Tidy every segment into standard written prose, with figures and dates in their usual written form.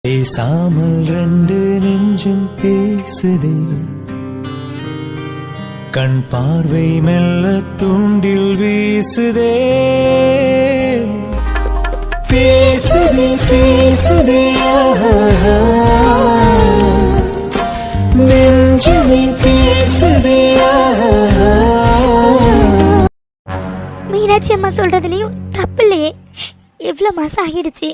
பேசாமல் ரெண்டு நெஞ்சும் பேசுதே, கண் பார்வை மெல்ல தூண்டில் வீசுதே. பேசுதே பேசுதே நெஞ்சுமே பேசுதே. மீனாட்சி அம்மா சொல்றதுலயும் தப்பு இல்லையே. எவ்வளோ மாசம் ஆகிடுச்சு.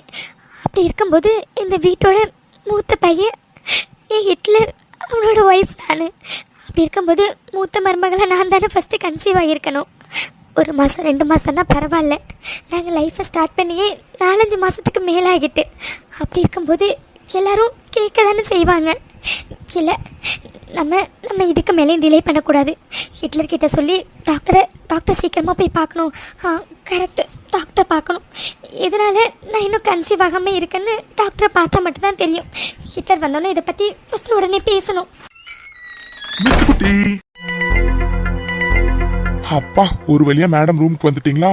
அப்படி இருக்கும்போது இந்த வீட்டோட மூத்த பையன் என் ஹிட்லர், அவனோட ஒய்ஃப் நான். அப்படி இருக்கும்போது மூத்த மருமகளை நான் தானே ஃபஸ்ட்டு கன்சீவ் ஆகியிருக்கணும். 1 மாதம் 2 மாதம்னா பரவாயில்ல, நாங்கள் லைஃப்பை ஸ்டார்ட் பண்ணியே 4-5 மாதத்துக்கு மேலாகிட்டு. அப்படி இருக்கும்போது எல்லாரும் கேட்க தானே செய்வாங்க. இல்லை, நம்ம இதுக்கு மேலே டிலே பண்ணக்கூடாது. ஹிட்லர்கிட்ட சொல்லி டாக்டர் சீக்கிரமாக போய் பார்க்கணும். கரெக்டு, டாக்டரை பார்க்கணும். இதனால் நான் இன்னும் கன்சீவ் ஆகாமல் இருக்கேன்னு டாக்டரை பார்த்தா மட்டும்தான் தெரியும். ஹிட்லர் வந்தோன்னே இதை பற்றி ஃபஸ்ட்டு உடனே பேசணும். அப்பா, ஒரு வழியா மேடம் ரூமுக்கு வந்துட்டீங்களா?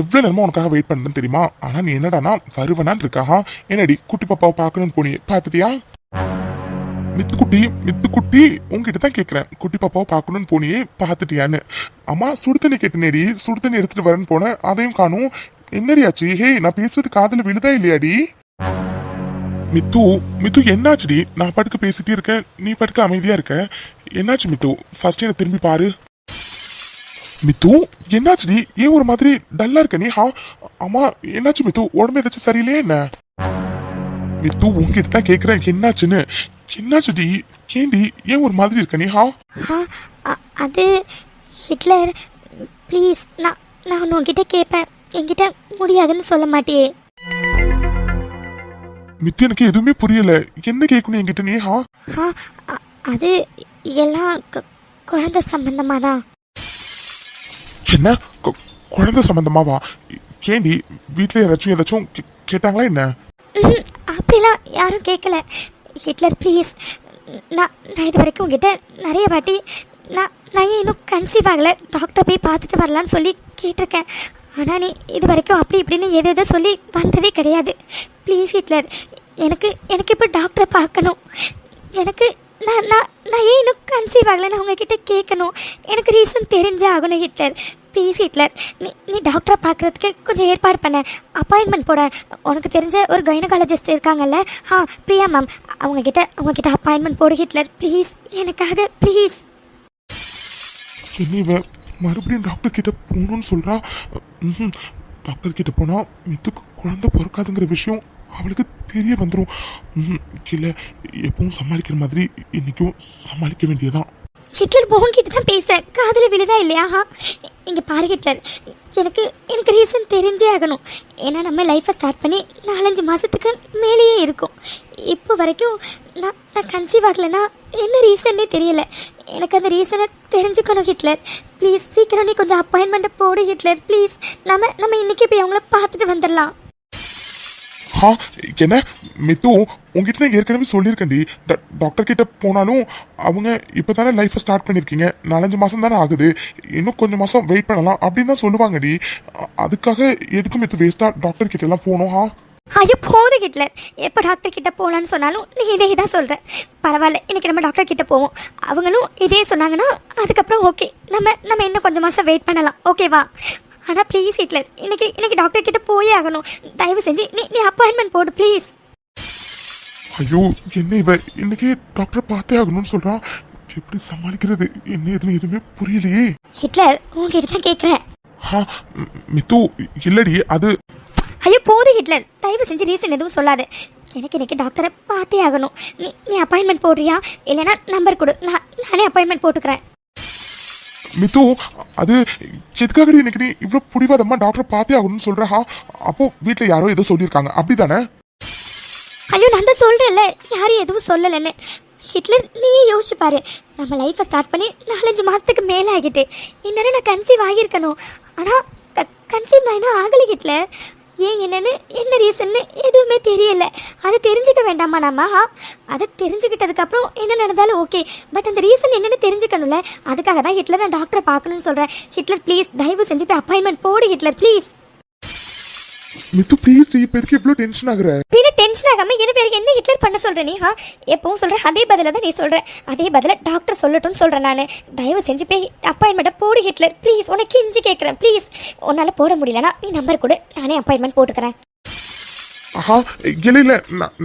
எவ்வளவு நேரமா உனக்காக வெயிட் பண்ணு தெரியுமா? ஆனா நீ என்னடானா வருவனான் இருக்கா? என்னடி குட்டி பாப்பாவை பார்க்கணும்னு போனியே, பார்த்துட்டியா? மித்துக்குட்டி உங்ககிட்ட தான் கேட்குறேன். குட்டி பாப்பாவை பார்க்கணும்னு போனியே, பார்த்துட்டியான்னு. அம்மா சுடு தண்ணி கேட்டனேடி, சுடு தண்ணி எடுத்துட்டு வரேன்னு போனேன், அதையும் காணும். என்னடி ஆச்சு? ஹே, நான் பேசுறது காதுல விழுதா இல்லையாடி? மித்து என்னாச்சுடி? நான் படுக்க பேசிட்டே இருக்கேன், நீ படுக்க அமைதியா இருக்க. என்னாச்சு மித்து? ஃபர்ஸ்ட் என்ன திரும்பி பாரு. மித்து என்னாச்சுடி? ஏன் ஒரு மாதிரி டல்லா இருக்க நீ? அம்மா என்னாச்சு மித்து? உடம்பு ஏதாச்சும் சரியில்லையே என்ன? மித்து உங்ககிட்ட தான் கேக்குறேன், என்னாச்சுன்னு. என்னாச்சுடி? ஏண்டி ஏன் ஒரு மாதிரி இருக்க நீ? அது ஹிட்லர், ப்ளீஸ், நான் உங்ககிட்ட கேட்பேன், என்கிட்ட முடியாதுன்னு சொல்ல மாட்டியே? மித்து எனக்கு எதுவுமே புரியல, என்ன கேட்கணும் என்கிட்ட நீ? அது எல்லாம் குழந்தை சம்பந்தமா தான். என்ன குழந்தை சம்பந்தமாவா? ஏண்டி வீட்டுல ஏதாச்சும் கேட்டாங்களா என்ன? அப்படிலாம் யாரும் கேட்கல. ஹிட்லர் ப்ளீஸ், நான் இது வரைக்கும் உங்ககிட்ட நிறைய வாட்டி நான் ஏன் இன்னும் கன்சீவ் ஆகலை, டாக்டர் போய் பார்த்துட்டு வரலான்னு சொல்லி கேட்டிருக்கேன். ஆனால் நீ இது வரைக்கும் அப்படி இப்படின்னு எதை சொல்லி வந்ததே கிடையாது. ப்ளீஸ் ஹிட்லர், எனக்கு இப்போ டாக்டரை பார்க்கணும். எனக்கு நான் ஏன் இன்னும் கன்சீவ் ஆகலை நான் உங்ககிட்ட கேட்கணும். எனக்கு ரீசன் தெரிஞ்சே ஆகணும் ஹிட்லர். ப்ளீஸ் ஹிட்லர், நீ டாக்டரை பார்க்குறதுக்கு கொஞ்சம் ஏற்பாடு பண்ண, அப்பாயின்மெண்ட் போட. உனக்கு தெரிஞ்ச ஒரு கைனகாலஜிஸ்ட் இருக்காங்கல்ல, பிரியா மேம், அவங்ககிட்ட அப்பாயின்மெண்ட் போடு ஹிட்லர். ப்ளீஸ், எனக்காக ப்ளீஸ். என்ன மறுபடியும் டாக்டர் கிட்ட போகணும்னு சொல்றா? டாக்டர் கிட்ட போனா மித்துக்கு குழந்தை பிறக்காதுங்கிற விஷயம் அவளுக்கு தெரிய வந்துடும். இல்லை, எப்பவும் சமாளிக்கிற மாதிரி இன்னைக்கும் சமாளிக்க வேண்டியதான். ஹிட்லர் போகிட்ட தான் பேசுகிறேன், காதில் விழுதா இல்லையா? இங்கே பாரு ஹிட்லர், எனக்கு ரீசன் தெரிஞ்சே ஆகணும். ஏன்னா நம்ம லைஃப்பை ஸ்டார்ட் பண்ணி 4-5 மாதத்துக்கு மேலேயே இருக்கும். இப்போ வரைக்கும் நான் கன்சீவ் ஆகலைன்னா என்ன ரீசன்னே தெரியல. எனக்கு அந்த ரீசனை தெரிஞ்சுக்கணும் ஹிட்லர். ப்ளீஸ் சீக்கிரம் நீ கொஞ்சம் அப்பாயின்மெண்ட்டை போடு ஹிட்லர். ப்ளீஸ், நம்ம இன்னைக்கு போய் அவங்கள பார்த்துட்டு வந்துடலாம். என்ன மித்து, உங்ககிட்ட நான் ஏற்கனவே சொல்லியிருக்கேன்டி, டாக்டர் கிட்ட போனாலும் அவங்க இப்போதானே லைஃப்பை ஸ்டார்ட் பண்ணியிருக்கீங்க, 4-5 மாதம் தானே ஆகுது, இன்னும் கொஞ்சம் மாதம் வெயிட் பண்ணலாம் அப்படின்னு தான் சொல்லுவாங்கடி. அதுக்காக எதுக்கும் மித்து வேஸ்டா டாக்டர் கிட்ட எல்லாம் போகணும்? ஐயோ போதும் ஹிட்லர், எப்போ டாக்டர் கிட்ட போகலான்னு சொன்னாலும் நீ இதே தான் சொல்கிறேன். பரவாயில்ல, இன்னைக்கு நம்ம டாக்டர் கிட்ட போவோம். அவங்களும் இதே சொன்னாங்கன்னா அதுக்கப்புறம் ஓகே, நம்ம இன்னும் கொஞ்சம் மாதம் வெயிட் பண்ணலாம், ஓகேவா? ஆனால் ப்ளீஸ் ஹிட்லர், இன்னைக்கு டாக்டர் கிட்ட போயே ஆகணும். தயவு செஞ்சு நீ அப்பாயின்மெண்ட் போடு ப்ளீஸ். ஐயோ, என்ன இவ இன்னைக்கு டாக்டரை பார்த்தே ஆகணும்னு சொல்றான். எப்படி சமாளிக்கிறது? என்ன எதுன்னு எதுவுமே புரியலையே. ஹிட்லர், உங்ககிட்ட தான் கேட்குறேன். மித்து இல்லடி, அது. ஐயோ போது ஹிட்லர், தயவு செஞ்சு ரீசன் எதுவும் சொல்லாது. எனக்கு இன்னைக்கு டாக்டரை பார்த்தே ஆகணும். நீ அப்பாயின்மெண்ட் போடுறியா? இல்லைன்னா நம்பர் கொடு, நானே அப்பாயின்மெண்ட் போட்டுக்கிறேன். மித்து, அது எதுக்காக இன்னைக்கு நீ இவ்வளோ புடிவாதமா டாக்டரை பார்த்தே ஆகணும்னு சொல்றா? அப்போ வீட்டில் யாரோ ஏதோ சொல்லியிருக்காங்க அப்படிதானே? ஐயோ, நான் தான் சொல்றேன்ல, யாரும் எதுவும் சொல்லலைன்னு. ஹிட்லர், நீயே யோசிச்சு பாரு, நம்ம லைஃப்பை ஸ்டார்ட் பண்ணி 4-5 மாதத்துக்கு மேலே ஆகிட்டு இன்னும் நான் கன்சீவ் ஆகியிருக்கணும். ஆனால் கன்சீவ் ஆகினா ஆகலை ஹிட்லர். ஏன் என்ன ரீசன்னு எதுவுமே தெரியல. அதை தெரிஞ்சுக்க வேண்டாமா நம்ம? அதை தெரிஞ்சுக்கிட்டதுக்கப்புறம் என்ன நடந்தாலும் ஓகே, பட் அந்த ரீசன் என்னென்னு தெரிஞ்சுக்கணும்ல. அதுக்காக தான் ஹிட்லர் நான் டாக்டரை பார்க்கணும்னு சொல்கிறேன். ஹிட்லர் ப்ளீஸ், தயவு செஞ்சு போய் அப்பாயின்மெண்ட் போடு ஹிட்லர் ப்ளீஸ். மித்து ப்ளீஸ் இப்போ எதுக்கு இவ்வளோ டென்ஷன் ஆகுற? பின்ன டென்ஷன் ஆகாம என்ன பேருக்கு என்ன ஹிட்லர் பண்ண சொல்ற நீ? எப்பவும் சொல்ற அதே பதில தான் நீ சொல்ற. அதே பதில டாக்டர் சொல்லட்டும்னு சொல்றேன் நான். தயவு செஞ்சு போய் அப்பாயின்மெண்ட்டை போடு ஹிட்லர் ப்ளீஸ். உனக்கு கெஞ்சி கேட்குறேன் ப்ளீஸ். உன்னால போட முடியலனா நீ நம்பர் கொடு, நானே அப்பாயின்மெண்ட் போட்டுக்கிறேன். ஆஹா இல்லை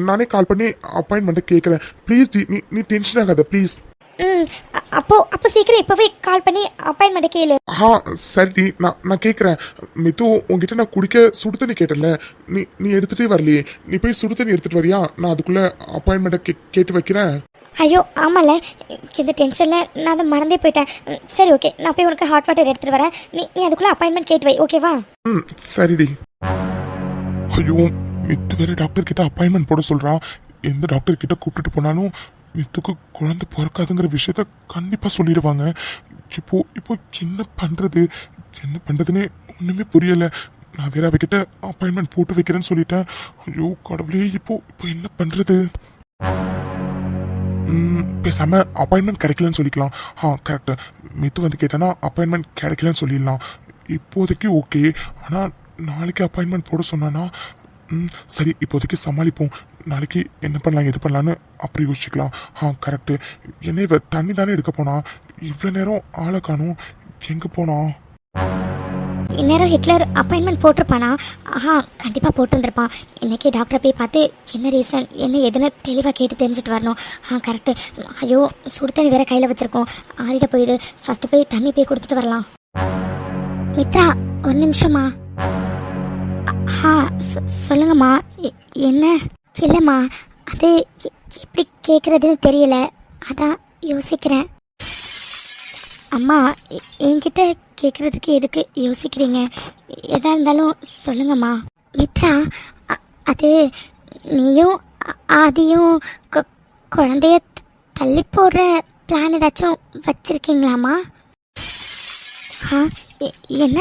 நானே கால் பண்ணி அப்பாயின்மெண்ட்டை கேட்குறேன் ப்ளீஸ் டி. நீ டென்ஷன் ஆகாத ப்ளீஸ். அப்போ சீக்கிரம் இப்போவே கால் பண்ணி அப்பாயின்மெண்ட்டை கேளு. சரி நான் கேட்குறேன். மித்து உங்ககிட்ட நான் குடிக்க சுடு தண்ணி கேட்டல, நீ எடுத்துகிட்டே வரலையே. நீ போய் சுடு தண்ணி எடுத்துகிட்டு வரியா? நான் அதுக்குள்ளே அப்பாயின்மெண்ட்டை கேட்டு வைக்கிறேன். ஐயோ ஆமாம்ல, இந்த டென்ஷனில் நான் அதை மறந்தே போயிட்டேன். சரி ஓகே, நான் போய் உனக்கு ஹாட் வாட்டர் எடுத்துகிட்டு வரேன். நீ அதுக்குள்ளே அப்பாயின்மெண்ட் கேட்டு வை, ஓகேவா? சரிடி. ஐயோ மித்து வேற டாக்டர் கிட்ட அப்பாயின்மெண்ட் போட சொல்கிறான். எந்த டாக்டர் கிட்ட கூப்பிட்டுட்டு போனாலும் மித்துக்கு குழந்தை பிறக்காதுங்கிற விஷயத்த கண்டிப்பாக சொல்லிடுவாங்க. இப்போ என்ன பண்ணுறதுன்னே ஒன்றுமே புரியலை. நான் வேற அவகிட்ட அப்பாயின்மெண்ட் போட்டு வைக்கிறேன்னு சொல்லிட்டேன். ஐயோ கடவுளே, இப்போ என்ன பண்ணுறது? பேசாமல் அப்பாயின்மெண்ட் கிடைக்கலன்னு சொல்லிக்கலாம். கரெக்டு. மித்து வந்து கேட்டேன்னா அப்பாயின்மெண்ட் கிடைக்கலன்னு சொல்லிடலாம். இப்போதைக்கு ஓகே. ஆனால் நாளைக்கு அப்பாயின்மெண்ட் போட சொன்னான்னா சரி, இப்போதைக்கு சமாளிப்போம். நாளைக்கு என்ன பண்ணலாம் எது பண்ணலான்னு அப்படி யோசிச்சுக்கலாம். கரெக்டு. என்ன இவ தண்ணி தானே எடுக்க போனா? இவ்வளோ நேரம் ஆளை காணும், எங்கே போனா? இந்நேரம் ஹிட்லர் அப்பாயின்மெண்ட் போட்டிருப்பானா? கண்டிப்பாக போட்டிருந்துருப்பான். இன்றைக்கி டாக்டரை போய் பார்த்து என்ன ரீசன் என்ன எதுன்னு தெளிவாக கேட்டு தெரிஞ்சுட்டு வரணும். கரெக்டு. ஐயோ சுடு தண்ணி வேற கையில் வச்சுருக்கோம், ஆறிட போயிடு. ஃபஸ்ட்டு போய் தண்ணி போய் கொடுத்துட்டு வரலாம். மித்ரா ஒரு நிமிஷமா. சொல்லுங்கம்மா. என்ன? இல்லைம்மா, அது எப்படி கேட்குறதுன்னு தெரியல, அதான் யோசிக்கிறேன். அம்மா என்கிட்ட கேட்குறதுக்கு எதுக்கு யோசிக்கிறீங்க? எதாக இருந்தாலும் சொல்லுங்கம்மா. மித்ரா, அது நீயும் ஆதியும் குழந்தைய தள்ளி போடுற பிளான் ஏதாச்சும் வச்சுருக்கீங்களாம்மா? என்ன?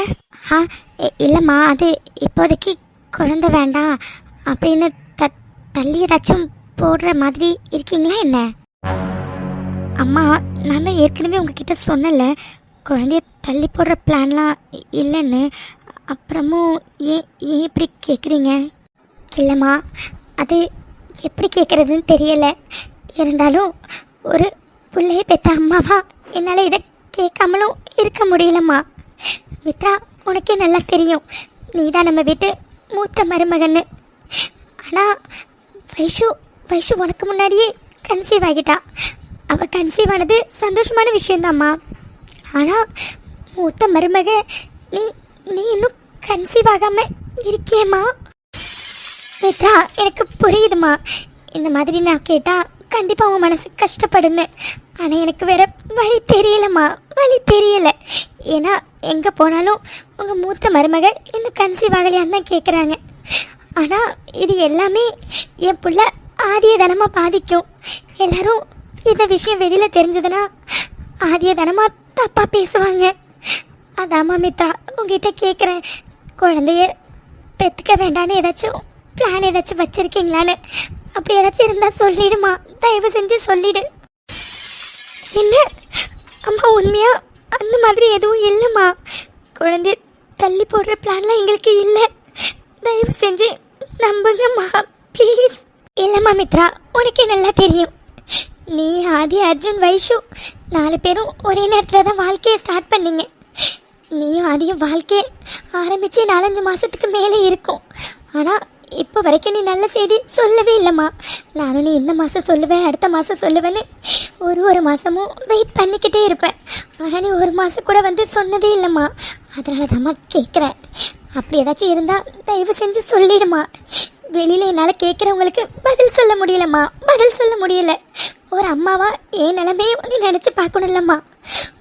இல்லைம்மா, அது இப்போதைக்கு குழந்தை வேண்டாம் அப்படின்னு தள்ளி ஏதாச்சும் போடுற மாதிரி இருக்கீங்களா என்ன? அம்மா, நான் தான் ஏற்கனவே உங்ககிட்ட சொன்னல குழந்தைய தள்ளி போடுற பிளான்லாம் இல்லைன்னு. அப்புறமும் ஏன் இப்படி கேட்குறீங்க? இல்லைம்மா, அது எப்படி கேட்குறதுன்னு தெரியலை. இருந்தாலும் ஒரு பிள்ளைய பெற்ற அம்மாவா என்னால் இதை கேட்காமலும் இருக்க முடியலம்மா. மித்ரா, உனக்கே நல்லா தெரியும், நீ தான் நம்ம வீட்டு மூத்த மருமகன்னு. ஆனால் வைஷு உனக்கு முன்னாடியே கன்சீவ் ஆகிட்டா. அவள் கன்சீவ் ஆனது சந்தோஷமான விஷயந்தாம்மா. ஆனால் மூத்த மருமக நீ இன்னும் கன்சீவ் ஆகாமல் இருக்கியேம்மா. மித்ரா, எனக்கு புரியுதுமா. இந்த மாதிரி நான் கேட்டால் கண்டிப்பாக உன் மனசு கஷ்டப்படுன்னு. ஆனால் எனக்கு வேற வழி தெரியலம்மா, வழி தெரியலை. ஏன்னா எங்கே போனாலும் உங்கள் மூத்த மருமக இன்னும் கன்சீவ் ஆகலையான்னு தான் கேட்குறாங்க. ஆனால் இது எல்லாமே என் புள்ள ஆதிய தனமாக பாதிக்கும். எல்லாரும் இந்த விஷயம் வெளியில் தெரிஞ்சதுன்னா ஆதிய தனமாக தப்பாக பேசுவாங்க. அதாம்மா மித்ரா உங்ககிட்ட கேட்குறேன், குழந்தைய பெற்றுக்க வேண்டான்னு ஏதாச்சும் பிளான் ஏதாச்சும் வச்சுருக்கீங்களான்னு. அப்படி ஏதாச்சும் இருந்தால் சொல்லிடுமா, தயவு செஞ்சு சொல்லிடு. என்ன அம்மா, உண்மையா அந்த மாதிரி எதுவும் இல்லைம்மா. குழந்தைய தள்ளி போடுற பிளான்லாம் எங்களுக்கு இல்லை. தயவு செஞ்சு நம்புங்கம்மா ப்ளீஸ். இல்லைம்மா மித்ரா, உனக்கே நல்லா தெரியும், நீ ஆதி அர்ஜுன் வைஷு 4 பேரும் ஒரே நேரத்தில் தான் வாழ்க்கையை ஸ்டார்ட் பண்ணீங்க. நீயும் ஆதியும் வாழ்க்கையை ஆரம்பித்து 4-5 மாதத்துக்கு மேலே இருக்கும். ஆனால் இப்போ வரைக்கும் நீ நல்ல செய்தி சொல்லவே இல்லைம்மா. நானும் நீ இந்த மாதம் சொல்லுவேன் அடுத்த மாதம் சொல்லுவேன்னு ஒரு மாதமும் வெயிட் பண்ணிக்கிட்டே இருப்பேன். ஆனால் நீ 1 மாதம் கூட வந்து சொன்னதே இல்லைம்மா. அதனால தான்மா கேட்குறேன். அப்படி ஏதாச்சும் இருந்தால் தயவு செஞ்சு சொல்லிடுமா. வெளியில் என்னால் கேட்குறவங்களுக்கு பதில் சொல்ல முடியலம்மா, பதில் சொல்ல முடியல. ஒரு அம்மாவா என் நிலைமையை நீ நினச்சி பார்க்கணும்லம்மா.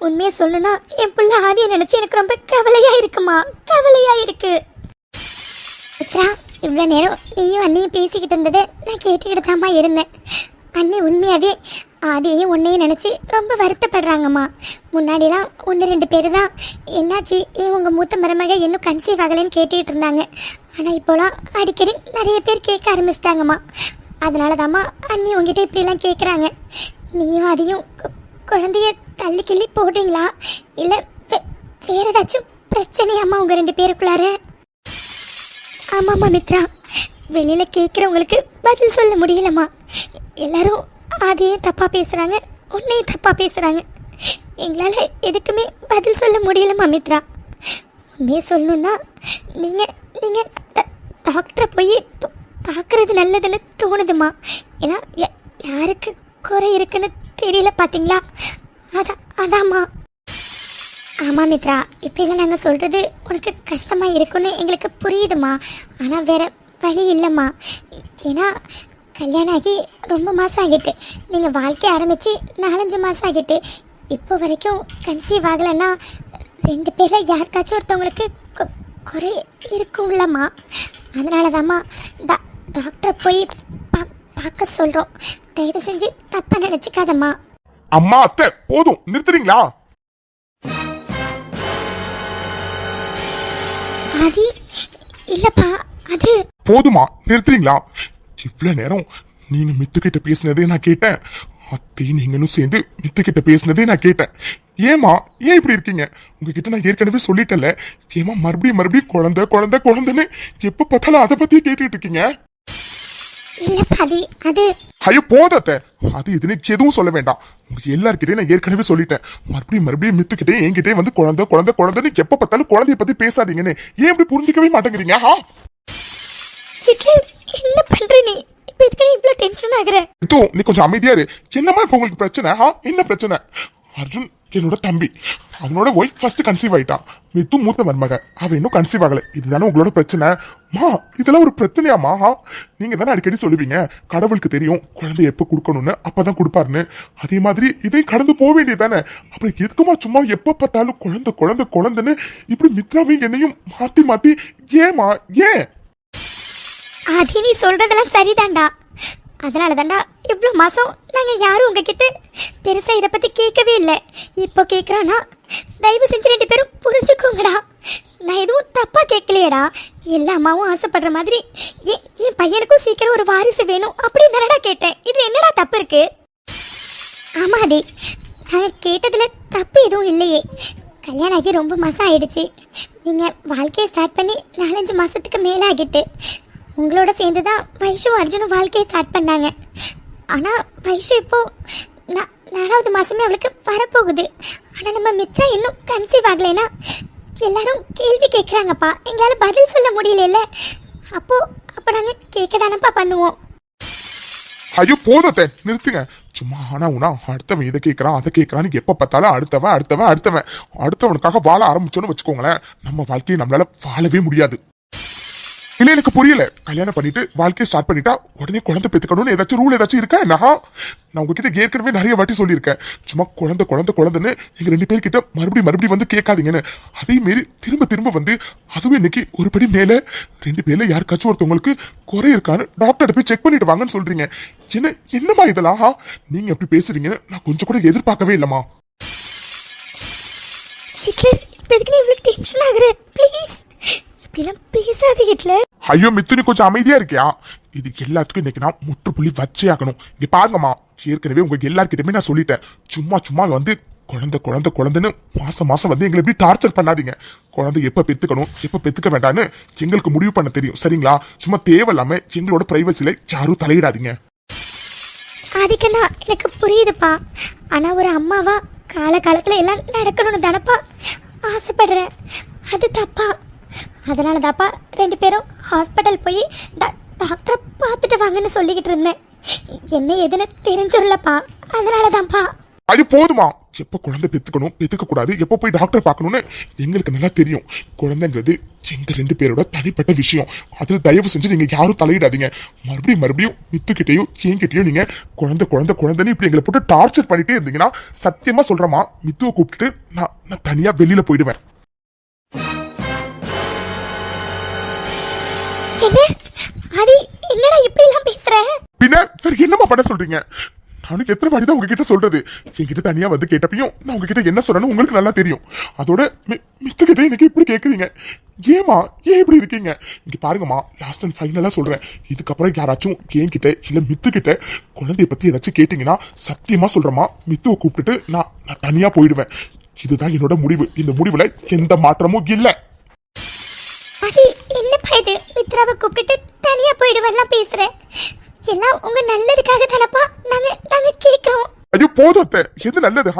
உண்மையை சொல்லணும்னா என் பிள்ளை ஆதியை நினச்சி எனக்கு ரொம்ப கவலையாக இருக்குமா, கவலையாக இருக்கு. மித்ரா, இவ்வளோ நேரம் நீயும் அண்ணியும் பேசிக்கிட்டு இருந்ததை நான் கேட்டுக்கிட்டு தாம்மா இருந்தேன். அண்ணி உண்மையாகவே ஆதியையும் உன்னையும் நினச்சி ரொம்ப வருத்தப்படுறாங்கம்மா. முன்னாடிலாம் 1-2 பேர் தான் என்னாச்சு ஏன் உங்கள் மூத்த மருமக இன்னும் கன்சீவ் ஆகலைன்னு கேட்டுக்கிட்டு இருந்தாங்க. ஆனால் இப்போலாம் அடிக்கடி நிறைய பேர் கேட்க ஆரம்பிச்சிட்டாங்கம்மா. அதனால தாம்மா அண்ணி உங்ககிட்ட இப்படிலாம் கேட்குறாங்க. நீயும் அதையும் குழந்தைய தள்ளி கிள்ளி போடுறீங்களா, இல்லை வேறு ஏதாச்சும் பிரச்சனையாம்மா உங்கள் 2 பேருக்குள்ளார? ஆமாம்மா மித்ரா, வெளியில கேட்குறவங்களுக்கு பதில் சொல்ல முடியலம்மா. எல்லாரும் அதையும் தப்பா பேசுறாங்க, உன்னையும் தப்பா பேசுறாங்க. எங்களால் எதுக்குமே பதில் சொல்ல முடியலம்மா மித்ரா. உண்மையை சொல்லணுன்னா நீங்கள் நீங்கள் டாக்டரை போய் பார்க்குறது நல்லதுன்னு தோணுதுமா. ஏன்னா யாருக்கு குறை இருக்குன்னு தெரியல பார்த்தீங்களா? அதாம்மா. ஆமாம் மித்ரா, இப்படிலாம் நாங்கள் சொல்கிறது உனக்கு கஷ்டமாக இருக்குன்னு எங்களுக்கு புரியுதுமா. ஆனால் வேற வழி இல்லைம்மா. ஏன்னா கல்யாணம் ஆகி ரொம்ப மாதம் ஆகிட்டு, நீங்கள் வாழ்க்கையை ஆரம்பித்து 4-5 மாதம் ஆகிட்டு, இப்போ வரைக்கும் கன்சீவ் ஆகலைன்னா 2 பேரில் யாருக்காச்சும் ஒருத்தவங்களுக்கு குறை இருக்கும்லம்மா. அதனால தாம்மா டாக்டரை போய் பார்க்க சொல்கிறோம். தயவு செஞ்சு தப்பாக நினச்சிக்காதம்மா. அம்மா அத்தை போதும், நிறுத்துறீங்களா? அது இல்லப்பா, அது போதுமா, நிறுத்துறீங்களா? இவ்வளவு நேரம் நீங்க மித்துக்கிட்ட பேசினதே நான் கேட்டேன். அத்தை நீங்களும் சேர்ந்து மித்துக்கிட்ட பேசினதே நான் கேட்டேன். ஏமா ஏன் இப்படி இருக்கீங்க? உங்ககிட்ட நான் ஏற்கனவே சொல்லிட்டேன்ல, ஏமா மறுபடியும் குழந்தை குழந்தை குழந்தைன்னு எப்ப பார்த்தாலும் அதை பத்தி கேட்டுட்டு இருக்கீங்க? இல்லப்பா, அது ஐயோ போதத்த, அது இதுன்னு எதுவும் சொல்ல வேண்டாம். உங்களுக்கு எல்லார்கிட்டயும் நான் ஏற்கனவே சொல்லிட்டேன். மறுபடியும் மித்துக்கிட்டே என்கிட்டே வந்து குழந்தை குழந்தை குழந்தைன்னு எப்ப பார்த்தாலும் குழந்தைய பத்தி பேசாதீங்கன்னு. ஏன் இப்படி புரிஞ்சுக்கவே மாட்டேங்கிறீங்க? என்ன பண்ற நீ? இப்ப எதுக்கு நீ இவ்ளோ டென்ஷன் ஆகுற? நீ கொஞ்சம் அமைதியா இரு. என்னமா இப்ப உங்களுக்கு பிரச்சனை? என்ன பிரச்சனை? அர்ஜுன் என்னோட தம்பி, அவனோட ஒய்ஃப் ஃபர்ஸ்ட் கன்சீவ் ஆயிட்டா. மித்து மூத்த மருமக, அவ இன்னும் கன்சீவ் ஆகல. இதுதானே உங்களோட பிரச்சனை? மா இதெல்லாம் ஒரு பிரச்சனையாமா? நீங்க தானே அடிக்கடி சொல்லுவீங்க கடவுளுக்கு தெரியும் குழந்தை எப்ப கொடுக்கணும்னு, அப்பதான் கொடுப்பாருன்னு. அதே மாதிரி இதையும் கடந்து போக வேண்டியதானே. அப்புறம் எதுக்குமா சும்மா எப்ப பார்த்தாலும் குழந்தை குழந்தை குழந்தைன்னு இப்படி மித்ராவையும் என்னையும் மாத்தி மாத்தி? ஏமா ஏன்? அது நீ சொல்றதெல்லாம் சரிதான்டா. அதனால தான்டா இவ்வளோ மாசம் நாங்க யாரும் உங்ககிட்ட பெருசா இதை பத்தி கேட்கவே இல்லை. இப்போ கேட்குறோன்னா தயவு செஞ்சு 2 பேரும் புரிஞ்சுக்கோங்கடா. நான் எதுவும் தப்பா கேட்கலையடா. எல்லா அம்மாவும் ஆசைப்படுற மாதிரி என் பையனுக்கும் சீக்கிரம் ஒரு வாரிசு வேணும் அப்படின்னு தானடா கேட்டேன். இதுல என்னடா தப்பு இருக்கு? ஆமாடி, நாங்கள் கேட்டதுல தப்பு எதுவும் இல்லையே. கல்யாணம் ஆகி ரொம்ப மாசம் ஆயிடுச்சு. நீங்க வாழ்க்கையை ஸ்டார்ட் பண்ணி 4-5 மாசத்துக்கு மேலே ஆகிட்டு, உங்களோட சேர்ந்து தான் வைஷும் அர்ஜுனும் வாழ்க்கையை ஸ்டார்ட் பண்ணாங்க. ஆனால் வைஷு இப்போ 4வது மாதமே அவளுக்கு வரப்போகுது. ஆனால் நம்ம மித்ரா இன்னும் கன்சீவ் ஆகலைன்னா எல்லாரும் கேள்வி கேட்குறாங்கப்பா. எங்களால் பதில் சொல்ல முடியல. அப்போ நாங்கள் கேட்க தானப்பா பண்ணுவோம். ஐயோ போதத்தை நிறுத்துங்க. சும்மா ஆனா உனா அடுத்தவன் இதை கேட்கறான் அதை கேட்கறான்னு எப்ப பார்த்தாலும் அடுத்தவனுக்காக வாழ ஆரம்பிச்சோன்னு வச்சுக்கோங்களேன், நம்ம வாழ்க்கையை நம்மளால வாழவே முடியாது. இல்ல எனக்கு புரியல. கல்யாணம் பண்ணிட்டு வாழ்க்கையை ஸ்டார்ட் பண்ணிட்டா உடனே குழந்தை பெத்துக்கணும்னு ஏதாச்சும் ரூல் ஏதாச்சும் இருக்கா? நான் உங்ககிட்ட ஏற்கனவே நிறைய வாட்டி சொல்லியிருக்கேன். சும்மா குழந்தை குழந்தை குழந்தைன்னு எங்க 2 பேர்கிட்ட மறுபடியும் வந்து கேட்காதீங்கன்னு. அதே மாரி திரும்ப வந்து அதுவும் இன்னைக்கு ஒரு படி மேல 2 பேர்ல யாருக்காச்சும் ஒருத்தவங்களுக்கு குறை இருக்கான்னு டாக்டர் போய் செக் பண்ணிட்டு வாங்கன்னு சொல்றீங்க. என்னமா இதெல்லாம்? நீங்க எப்படி பேசுறீங்கன்னு நான் கொஞ்சம் கூட எதிர்பார்க்கவே இல்லம்மா. ஐயோ மித்துனி கொஞ்சம் அமைதியா இருக்கியா? இதுக்கு எல்லாத்துக்கும் இன்னைக்கு நான் முற்றுப்புள்ளி வச்சே ஆகணும். இங்க பாருங்கம்மா, ஏற்கனவே உங்க எல்லார்கிட்டயுமே நான் சொல்லிட்டேன். சும்மா வந்து குழந்தை குழந்தை குழந்தைன்னு மாசம் வந்து எங்களை எப்படி டார்ச்சர் பண்ணாதீங்க. குழந்தை எப்ப பெத்துக்கணும் எப்ப பெத்துக்க வேண்டாம்னு எங்களுக்கு முடிவு பண்ண தெரியும், சரிங்களா? சும்மா தேவையில்லாம எங்களோட பிரைவசில யாரும் தலையிடாதீங்க. அதுக்குன்னா எனக்கு புரியுதுப்பா. ஆனா ஒரு அம்மாவா காலத்துல எல்லாம் நடக்கணும்னு தானப்பா ஆசைப்படுறேன். அது தப்பா? அதனால தாப்பா 2 பேரும் ஹாஸ்பிட்டல் போய் டாக்டரை பார்த்துட்டு வாங்கன்னு சொல்லிக்கிட்டு இருந்தேன். என்ன எதுன்னு தெரிஞ்சிடலப்பா, அதனால தான்ப்பா. அது போதுமா? எப்ப குழந்தை பெத்துக்க கூடாது, எப்ப போய் டாக்டர் பார்க்கணும்னு எங்களுக்கு நல்லா தெரியும். குழந்தைங்கிறது எங்க 2 பேரோட தனிப்பட்ட விஷயம். அதுல தயவு செஞ்சு நீங்க யாரும் தலையிடாதீங்க. மறுபடியும் மித்துக்கிட்டையும் என்கிட்டயும் நீங்க குழந்தை குழந்தை குழந்தைன்னு இப்படி எங்களை போட்டு டார்ச்சர் பண்ணிட்டே இருந்தீங்கன்னா சத்தியமா சொல்றேமா, மித்துவை கூப்பிட்டுட்டு நான் தனியா வெளியில போயிடுவேன். அது என்னடா இப்படி எல்லாம் பேசுற? பின்ன வேற என்னமா பண்ண சொல்றீங்க? நானும் எத்தனை வாட்டி தான் உங்ககிட்ட சொல்றது? என்கிட்ட தனியா வந்து கேட்டப்பையும் நான் உங்ககிட்ட என்ன சொல்றேன்னு உங்களுக்கு நல்லா தெரியும். அதோட மித்துக்கிட்ட எனக்கு இப்படி கேக்குறீங்க. ஏமா ஏன் இப்படி இருக்கீங்க? இங்க பாருங்கம்மா, லாஸ்ட் அண்ட் ஃபைனலா சொல்றேன். இதுக்கப்புறம் யாராச்சும் என்கிட்ட இல்ல மித்துக்கிட்ட குழந்தைய பத்தி ஏதாச்சும் கேட்டீங்கன்னா சத்தியமா சொல்றேமா, மித்துவை கூப்பிட்டுட்டு நான் தனியா போயிடுவேன். இதுதான் என்னோட முடிவு. இந்த முடிவுல எந்த மாற்றமும் இல்ல. என்னப்பா இது? கூப்பிட்டுட்டு மித்ராவை கூப்பிட்டுட்டு தனியா போயிடுவேன்லாம் பேசுற? எல்லாம் உங்க நல்லதுக்காக தானப்பா நாங்க கேக்குறோம். ஐயோ போதும் அத்தை, எது நல்லது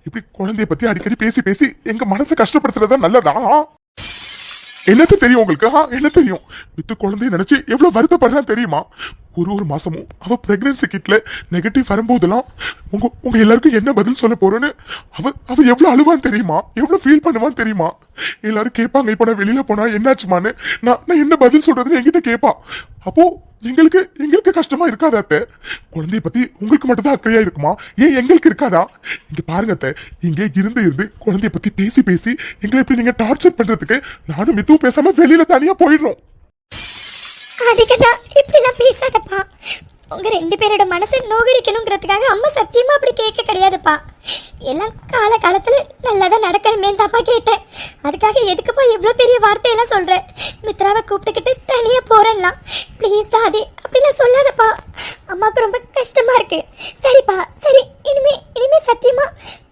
இப்படி குழந்தைய பத்தி அடிக்கடி பேசி பேசி எங்க மனசை கஷ்டப்படுத்துறதா நல்லதா? என்னது தெரியும் உங்களுக்கு? என்ன தெரியும்? மித்து குழந்தைய நினைச்சு எவ்வளவு வருத்தப்படுறான்னு தெரியுமா? ஒரு மாசமும் அவ பிரெக்னன்சி கிட்ல நெகட்டிவ் வரும்போதெல்லாம் உங்க எல்லாருக்கும் என்ன பதில் சொல்ல போறோன்னு அவ எவ்வளவு அழுவான்னு தெரியுமா? எவ்வளவு ஃபீல் பண்ணுவான்னு தெரியுமா? எல்லாரும் கேட்பாங்க, இப்ப நான் வெளியில போனா என்னாச்சுமான்னு. நான் என்ன பதில் சொல்றதுன்னு என்கிட்ட கேட்பா. அப்போ எங்களுக்கு கஷ்டமா இருக்காதா அத்தை? குழந்தைய பத்தி உங்களுக்கு மட்டும் தான் அக்கறையா இருக்குமா? ஏன் எங்களுக்கு இருக்காதா? இங்க பாருங்க அத்தை, இங்கே இருந்து குழந்தைய பத்தி பேசி பேசி எங்களை இப்படி நீங்க டார்ச்சர் பண்றதுக்கு நானும் மித்துவும் பேசாம வெளியில தனியா போயிடுறோம். அதுக்குன்னா இப்படி எல்லாம் பேசாதப்பா. உங்க 2 பேரோட மனசை நோகடிக்கணுங்கிறதுக்காக அம்மா சத்தியமா அப்படி கேட்க கிடையாதுப்பா. எல்லாம் காலத்துல நல்லதான் நடக்கணுமே தாப்பா கேட்டேன். அதுக்காக எதுக்குப்பா இவ்வளவு பெரிய வார்த்தையெல்லாம் சொல்ற? மித்ராவை கூப்பிட்டுக்கிட்டு தனியா போறேன்லாம் ப்ளீஸ் தாதி அப்படிலாம் சொல்லாதப்பா. அம்மாவுக்கு ரொம்ப கஷ்டமா இருக்கு. சரிப்பா சரி, இனிமே சத்தியமா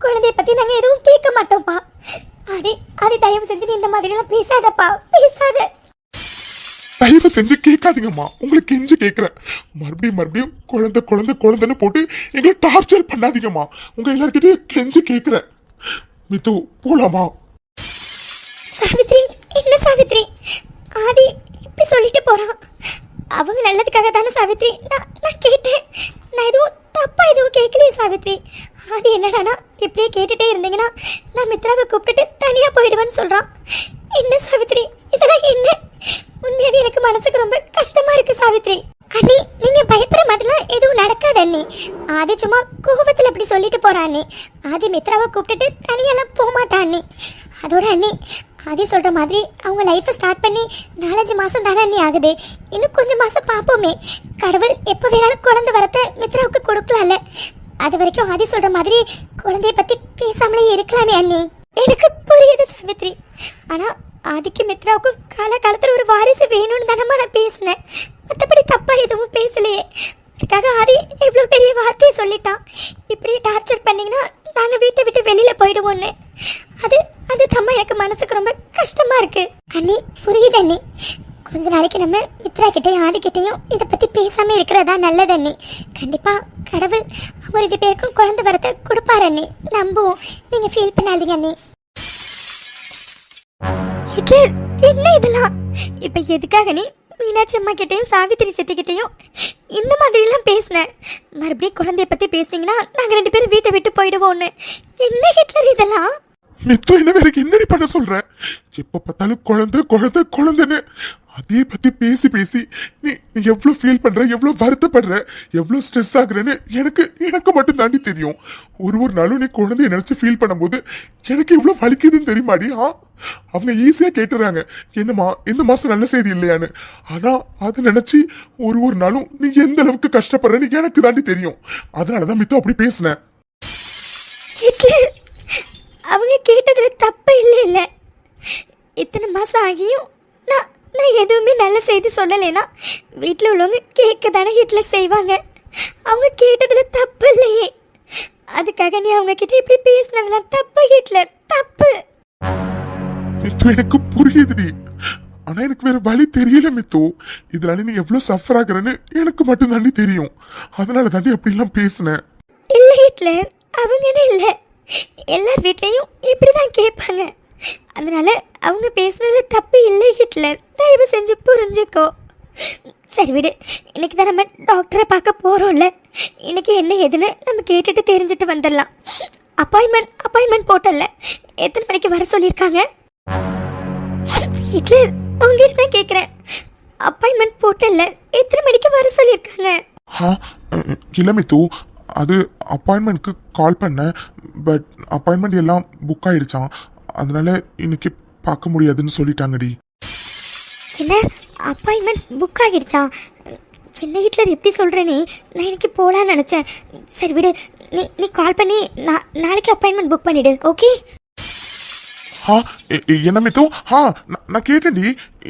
குழந்தைய பத்தி நாங்க எதுவும் கேட்க மாட்டோம்ப்பா. அது தயவு செஞ்சு நீ இந்த மாதிரி எல்லாம் பேசாதப்பா, பேசாத. தயவு செஞ்சு கேட்காதீங்கம்மா, உங்களுக்கு கெஞ்சு கேட்கிறேன். மறுபடியும் குழந்தைன்னு போட்டு எங்களை டார்ச்சர் பண்ணாதீங்கம்மா. உங்க எல்லார்கிட்டயும் கெஞ்சு கேட்கிறேன். மித்து போலாமா? சாவித்ரி, என்ன சாவித்ரி? ஆதி இப்படி சொல்லிட்டு போறான். அவங்க நல்லதுக்காக தானே சாவித்ரி நான் கேட்டேன். நான் எதுவும் தப்பா எதுவும் கேட்கலையே சாவித்ரி. ஆதி என்னடானா இப்படியே கேட்டுட்டே இருந்தீங்கன்னா நான் மித்ராவை கூப்பிட்டுட்டு தனியா போயிடுவேன்னு சொல்றான். என்ன சாவித்ரி இதெல்லாம் என்ன? உண்மையாவே எனக்கு மனசுக்கு ரொம்ப கஷ்டமா இருக்கு சாவித்ரி. அண்ணி, நீங்க பயப்படுற மாதிரிலாம் எதுவும் நடக்காது அண்ணி. ஆதி சும்மா கோபத்துல அப்படி சொல்லிட்டு போறான் அண்ணி. ஆதி மித்ராவை கூப்பிட்டுட்டு தனியெல்லாம் போக மாட்டான் அண்ணி. அதோட அண்ணி, ஆதி சொல்ற மாதிரி அவங்க லைஃப்பை ஸ்டார்ட் பண்ணி 4-5 மாசம் தானே அண்ணி ஆகுது. இன்னும் கொஞ்சம் மாசம் பார்ப்போமே. கடவுள் எப்போ வேணாலும் குழந்தை வரத்தை மித்ராவுக்கு கொடுக்கலாம்ல. அது வரைக்கும் ஆதி சொல்ற மாதிரி குழந்தைய பத்தி பேசாமலே இருக்கலாமே அண்ணி. எனக்கு புரியுது சாவித்ரி. ஆனா ஆதிக்கு மித்ராவுக்கும் காலத்துல ஒரு வாரிசு வேணும்னு தானம்மா நான் பேசினேன். மற்றபடி தப்பா எதுவும் பேசலையே. அதுக்காக ஆதி இவ்வளோ பெரிய வார்த்தையை சொல்லிட்டான். இப்படியே டார்ச்சர் பண்ணீங்கன்னா நாங்க வீட்டை விட்டு வெளியில போயிடுவோன்னு. அது தம்மா எனக்கு மனசுக்கு ரொம்ப கஷ்டமா இருக்கு அண்ணி. புரியுது அண்ணி. கொஞ்ச நாளைக்கு நம்ம மித்ரா கிட்டையும் ஆதி கிட்டையும் இதை பத்தி பேசாம இருக்கிறதா நல்லது அண்ணி. கண்டிப்பா கடவுள் அவங்க 2 பேருக்கும் குழந்தை வரத்தை கொடுப்பாரு அண்ணி. நம்புவோம். நீங்க ஃபீல் பண்ணாதீங்க அண்ணி. ஹிட்லர், என்ன இதெல்லாம்? இப்ப எதுக்காக நீ மீனாட்சி அம்மா கிட்டையும் சாவித்திரி சித்தி கிட்டையும் இந்த மாதிரி எல்லாம் பேசினேன்? மறுபடியும் குழந்தைய பத்தி பேசினீங்கன்னா நாங்க 2 பேரும் வீட்டை விட்டு போயிடுவோம்னு. என்ன ஹிட்லர் இதெல்லாம்? மித்து என்ன வேற என்னடி பண்ண சொல்ற? எப்ப பார்த்தாலும் குழந்தைன்னு அதே பத்தி பேசி நீ எவ்வளவு ஃபீல் பண்ற, எவ்வளவு வருத்தப்படுற, எவ்வளவு ஸ்ட்ரெஸ் ஆகுறன்னு எனக்கு மட்டும் தாண்டி தெரியும். ஒரு நாளும் நீ குழந்தைய நினைச்சு ஃபீல் பண்ணும்போது எனக்கு எவ்வளவு வலிக்குதுன்னு தெரியுமாடி? அவங்க ஈஸியா கேட்டுறாங்க, என்னமா இந்த மாசம் நல்ல செய்தி இல்லையான்னு. ஆனா அதை நினைச்சு ஒரு நாளும் நீ எந்த அளவுக்கு கஷ்டப்படுறன்னு எனக்கு தாண்டி தெரியும். அதனாலதான் மித்து அப்படி பேசினேன். அவங்க கேட்டதுல தப்பு இல்ல. இத்தனை மாசம் ஆகியும் நான் எதுவுமே நல்ல செய்தி சொல்லலைன்னா வீட்டில் உள்ளவங்க கேட்க தானே ஹிட்லர் செய்வாங்க. அவங்க கேட்டதுல தப்பு இல்லையே. அதுக்காக நீ அவங்க கிட்ட இப்படி பேசினதுலாம் தப்பு ஹிட்லர், தப்பு. மித்து எனக்கு புரியுதுடி, ஆனா எனக்கு வேற வழி தெரியல மித்து. இதனால நீ எவ்வளவு சஃபர் ஆகுறன்னு எனக்கு மட்டும் தாண்டி தெரியும். அதனால தாண்டி அப்படிலாம் பேசினேன். இல்ல ஹிட்லர், அவங்கன்னு இல்ல, எல்லார் வீட்லயும் இப்படிதான் கேட்பாங்க. அதனால அவங்க பேசுனதுல தப்பு இல்லை ஹிட்லர். தயவு செஞ்சு புரிஞ்சுக்கோ. சரி விடு, இன்னைக்கு தான் நம்ம டாக்டரை பார்க்க போறோம்ல. இன்னைக்கு என்ன ஏதுன்னு நம்ம கேட்டுட்டு தெரிஞ்சுட்டு வந்துடலாம். அப்பாயின்மெண்ட் போட்டல. எத்தனை மணிக்கு வர சொல்லியிருக்காங்க? ஹிட்லர், உங்ககிட்ட தான் கேட்குறேன். அப்பாயின்மெண்ட் போட்டல, எத்தனை மணிக்கு வர சொல்லியிருக்காங்க? இல்ல மித்து, அது அப்பாயின்மெண்ட்க்கு கால் பண்ணேன். பட் அப்பாயின்மெண்ட் எல்லாம் புக் ஆயிடுச்சான். அதனால இன்னைக்கு பார்க்க முடியாதுன்னு சொல்லிட்டாங்கடி. என்ன அப்பாயின்மெண்ட்ஸ் புக் ஆகிடுச்சா? என்ன ஹிட்லர் எப்படி சொல்கிறேனே? நான் இன்னைக்கு போகலான்னு நினச்சேன். சரி விடு, நீ கால் பண்ணி நாளைக்கு அப்பாயின்மெண்ட் புக் பண்ணிவிடு. ஓகே? என்ன மித்து? நான் கேட்டேன்டி,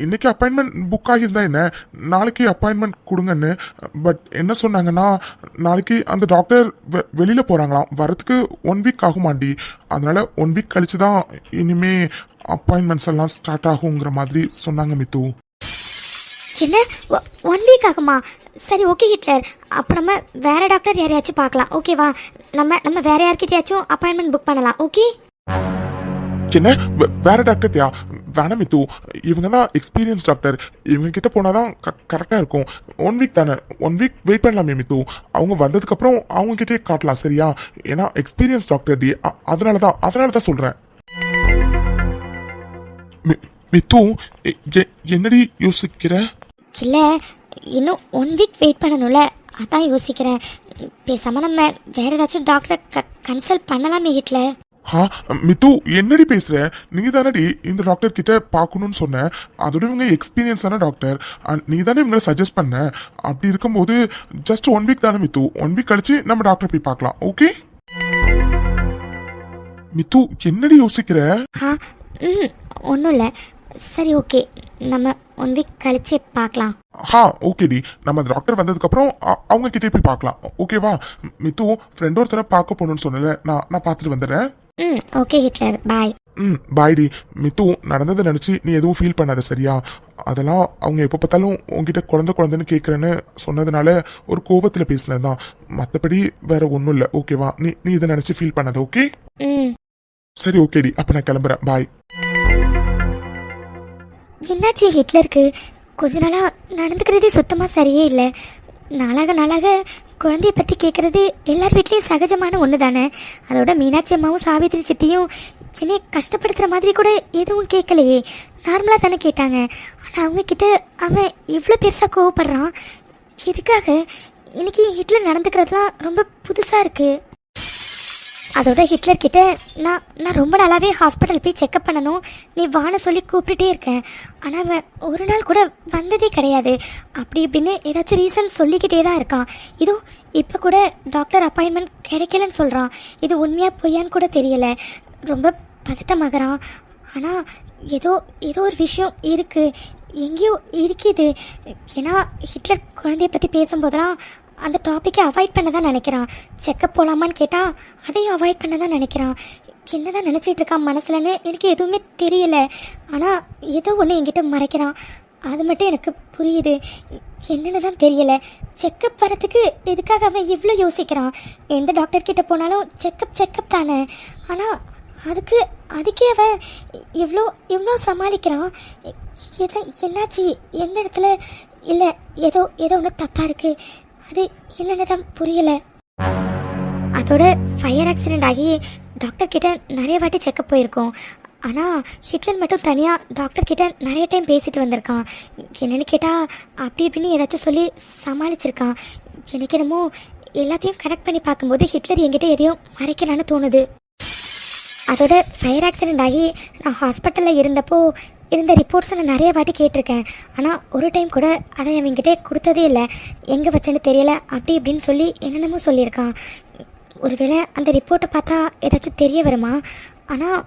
இன்னைக்கு அப்பாயின்மெண்ட் புக் ஆகியிருந்தா என்ன, நாளைக்கு அப்பாயின்மெண்ட் கொடுங்கன்னு. பட் என்ன சொன்னாங்கன்னா, நாளைக்கு அந்த டாக்டர் வெளியில போறாங்களாம், வரத்துக்கு 1 வீக் ஆகுமாண்டி. அதனால 1 வீக் கழிச்சு தான் இனிமே அப்பாயின்மெண்ட்ஸ் எல்லாம் ஸ்டார்ட் ஆகுங்கிற மாதிரி சொன்னாங்க மித்து. என்ன 1 வீக் ஆகுமா? சரி ஓகே ஹிட்லர், அப்போ நம்ம வேற டாக்டர் யாரையாச்சும் பார்க்கலாம், ஓகேவா? நம்ம வேற யார்கிட்டயாச்சும் அப்பாயின்மெண்ட் புக் பண்ணலாம், ஓகே? என்ன வேற டாக்டர்யா? வேணாம் மித்து, இவங்க தான் எக்ஸ்பீரியன்ஸ் டாக்டர், இவங்க கிட்ட போனாதான் கரெக்டா இருக்கும். 1 வீக் தானே, 1 வீக் வெயிட் பண்ணலாமே மித்து. அவங்க வந்ததுக்கு அப்புறம் அவங்க கிட்டே காட்டலாம், சரியா? ஏன்னா எக்ஸ்பீரியன்ஸ் டாக்டர் டி, அதனாலதான் சொல்றேன். மித்து, என்னடி யோசிக்கிற? இல்லை, இன்னும் 1 வீக் வெயிட் பண்ணணும்ல, அதான் யோசிக்கிறேன். பேசாமல் நம்ம வேற ஏதாச்சும் டாக்டரை கன்சல்ட் பண்ணலாமே ஹிட்லர். மித்து, என்னடி பேசுற? நீ தானடி இந்த டாக்டர் கிட்ட பார்க்கணும்னு சொன்ன. அதோட இவங்க எக்ஸ்பீரியன்ஸான டாக்டர், நீ தானே இவங்களை சஜஸ்ட் பண்ண. அப்படி இருக்கும்போது ஜஸ்ட் 1 வீக் தானே மித்து, 1 வீக் கழிச்சு நம்ம டாக்டர் போய் பார்க்கலாம், ஓகே? மித்து, என்னடி யோசிக்கிற? ஒன்றும் இல்லை, சரி ஓகே, நம்ம 1 வீக் கழிச்சு பார்க்கலாம். ஓகேடி, நம்ம டாக்டர் வந்ததுக்கு அப்புறம் அவங்க கிட்டே போய் பார்க்கலாம், ஓகேவா? மித்து, ஃப்ரெண்ட் ஒருத்தர பார்க்க போகணும்னு சொன்னல, நான் பார்த்துட்டு வந்துடுறேன். ஓகே ஹிட்லர், பாய். பாய்டி. மித்து, நடந்ததை நினச்சி நீ எதுவும் ஃபீல் பண்ணாத, சரியா? அதெல்லாம் அவங்க எப்போ பார்த்தாலும் உங்ககிட்ட குழந்தைன்னு கேட்குறேன்னு சொன்னதுனால ஒரு கோபத்தில் பேசினது தான், மற்றபடி வேற ஒன்றும் இல்லை, ஓகேவா? நீ இதை நினச்சி ஃபீல் பண்ணாத, ஓகே? சரி ஓகேடி, அப்போ நான் கிளம்புறேன், பாய். என்னாச்சு ஹிட்லருக்கு? கொஞ்ச நாளாக நடந்துக்கிறதே சுத்தமாக சரியே இல்லை. நாளாக குழந்தைய பற்றி கேட்குறது எல்லார் வீட்லேயும் சகஜமான ஒன்று தானே. அதோட மீனாட்சி அம்மாவும் சாவித்திரி சித்தியும் என்னை கஷ்டப்படுத்துகிற மாதிரி கூட எதுவும் கேட்கலையே, நார்மலாக தானே கேட்டாங்க. ஆனால் அவங்கக்கிட்ட அவன் இவ்வளோ பெருசாக கோவப்படுறான், எதுக்காக? இன்னைக்கு ஹிட்லர் நடந்துக்கிறதுலாம் ரொம்ப புதுசாக இருக்குது. அதோட ஹிட்லர் கிட்ட நான் ரொம்ப நாளாகவே ஹாஸ்பிட்டல் போய் செக்அப் பண்ணணும், நீ வான்னு சொல்லி கூப்பிட்டுட்டே இருக்கேன். ஆனால் அவன் ஒரு நாள் கூட வந்ததே கிடையாது. அப்படி இப்படின்னு ஏதாச்சும் ரீசன் சொல்லிக்கிட்டே தான் இருக்கான். இதோ இப்போ கூட டாக்டர் அப்பாயின்மெண்ட் கிடைக்கலன்னு சொல்கிறான். இது உண்மையாக பொய்யான்னு கூட தெரியலை. ரொம்ப பதட்டமாகறான். ஆனால் ஏதோ ஒரு விஷயம் இருக்குது, எங்கேயோ இருக்குது. ஏன்னா ஹிட்லர் குழந்தைய பற்றி பேசும்போதெல்லாம் அந்த டாப்பிக்கை அவாய்ட் பண்ண தான் நினைக்கிறான். செக்கப் போகலாமான்னு கேட்டால் அதையும் அவாய்ட் பண்ண தான் நினைக்கிறான். என்ன தான் நினச்சிட்டு இருக்கான் மனசுலன்னு எனக்கு எதுவுமே தெரியல. ஆனால் ஏதோ ஒன்று என்கிட்ட மறைக்கிறான், அது மட்டும் எனக்கு புரியுது. என்னென்னு தான் தெரியலை. செக்கப் வரத்துக்கு எதுக்காக அவன் இவ்வளோ யோசிக்கிறான்? எந்த டாக்டர்கிட்ட போனாலும் செக்கப் தானே. ஆனால் அதுக்கே அவன் இவ்வளோ சமாளிக்கிறான். என்னாச்சு? எந்த இடத்துல? இல்லை, ஏதோ ஒன்று தப்பாக இருக்குது, அது என்னன்னு தான் புரியலை. அதோட ஃபயர் ஆக்சிடெண்ட் ஆகி டாக்டர் கிட்ட நிறைய வாட்டி செக்கப் போயிருக்கோம். ஆனால் ஹிட்லர் மட்டும் தனியாக டாக்டர் கிட்ட நிறைய டைம் பேசிட்டு வந்திருக்கான். என்னென்னு கேட்டால் அப்படி இப்படின்னு ஏதாச்சும் சொல்லி சமாளிச்சிருக்கான். எனக்கு என்னமோ எல்லாத்தையும் கனெக்ட் பண்ணி பார்க்கும்போது ஹிட்லர் என்கிட்ட எதையும் மறைக்கிறான்னு தோணுது. அதோட ஃபயர் ஆக்சிடெண்ட் ஆகி நான் ஹாஸ்பிட்டலில் இருந்தப்போ இருந்த ரிப்போர்ட்ஸை நான் நிறைய வாட்டி கேட்டிருக்கேன். ஆனால் ஒரு டைம் கூட அதை அவங்ககிட்டே கொடுத்ததே இல்லை. எங்கே வச்சேன்னு தெரியலை, அப்படி இப்படின்னு சொல்லி என்னென்னமோ சொல்லியிருக்கான். ஒருவேளை அந்த ரிப்போர்ட்டை பார்த்தா ஏதாச்சும் தெரிய வருமா? ஆனால்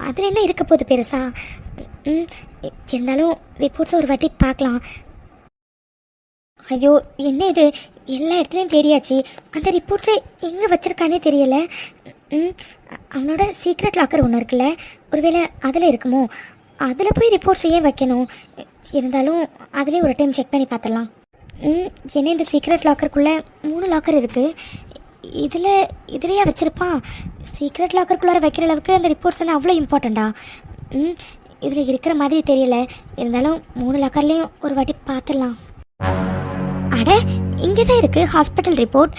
அதில் என்ன இருக்க போகுது பெருசா? இருந்தாலும் ரிப்போர்ட்ஸை ஒரு வாட்டி பார்க்கலாம். ஐயோ, என்ன இது? எல்லா இடத்துலையும் தேடியாச்சு, அந்த ரிப்போர்ட்ஸை எங்கே வச்சுருக்கானே தெரியலை. அவனோட சீக்ரெட் லாக்கர் ஒன்று இருக்குல்ல, ஒருவேளை அதில் இருக்குமோ? அதில் போய் ரிப்போர்ட்ஸ் ஏன் வைக்கணும்? இருந்தாலும் அதிலே ஒரு டைம் செக் பண்ணி பார்த்துடலாம். என்ன இந்த சீக்ரெட் லாக்கருக்குள்ளே 3 லாக்கர் இருக்குது, இதுலையா வச்சுருப்பான்? சீக்ரெட் லாக்கருக்குள்ளார வைக்கிற அளவுக்கு அந்த ரிப்போர்ட்ஸ் என்ன அவ்வளோ இம்பார்ட்டண்டா? இதில் இருக்கிற மாதிரி தெரியல. இருந்தாலும் 3 லாக்கர்லேயும் ஒரு வாட்டி பார்த்துடலாம். அட, இங்கே தான் இருக்குது ஹாஸ்பிட்டல் ரிப்போர்ட்.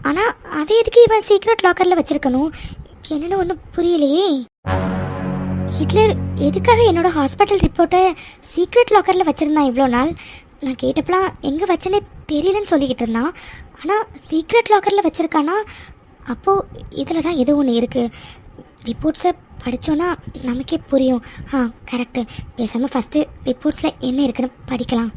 ஆனால் அதே எதுக்கு இவன் சீக்ரெட் லாக்கரில் வச்சுருக்கணும்? என்னென்னு ஒன்றும் புரியலையே. ஹிட்லர் எதுக்காக என்னோட ஹாஸ்பிட்டல் ரிப்போர்ட்டை சீக்ரெட் லாக்கரில் வச்சுருந்தான் இவ்வளோ நாள்? நான் கேட்டப்பலாம் எங்கே வச்சேன்னே தெரியலன்னு சொல்லிக்கிட்டு இருந்தான். ஆனால் சீக்ரெட் லாக்கரில் வச்சுருக்கானா? அப்போது இதில் தான் ஏதோ ஒன்று இருக்குது. ரிப்போர்ட்ஸை படித்தோன்னா நமக்கே புரியும். கரெக்டு. பேசாமல் ஃபஸ்ட்டு ரிப்போர்ட்ஸில் என்ன இருக்குன்னு படிக்கலாம்.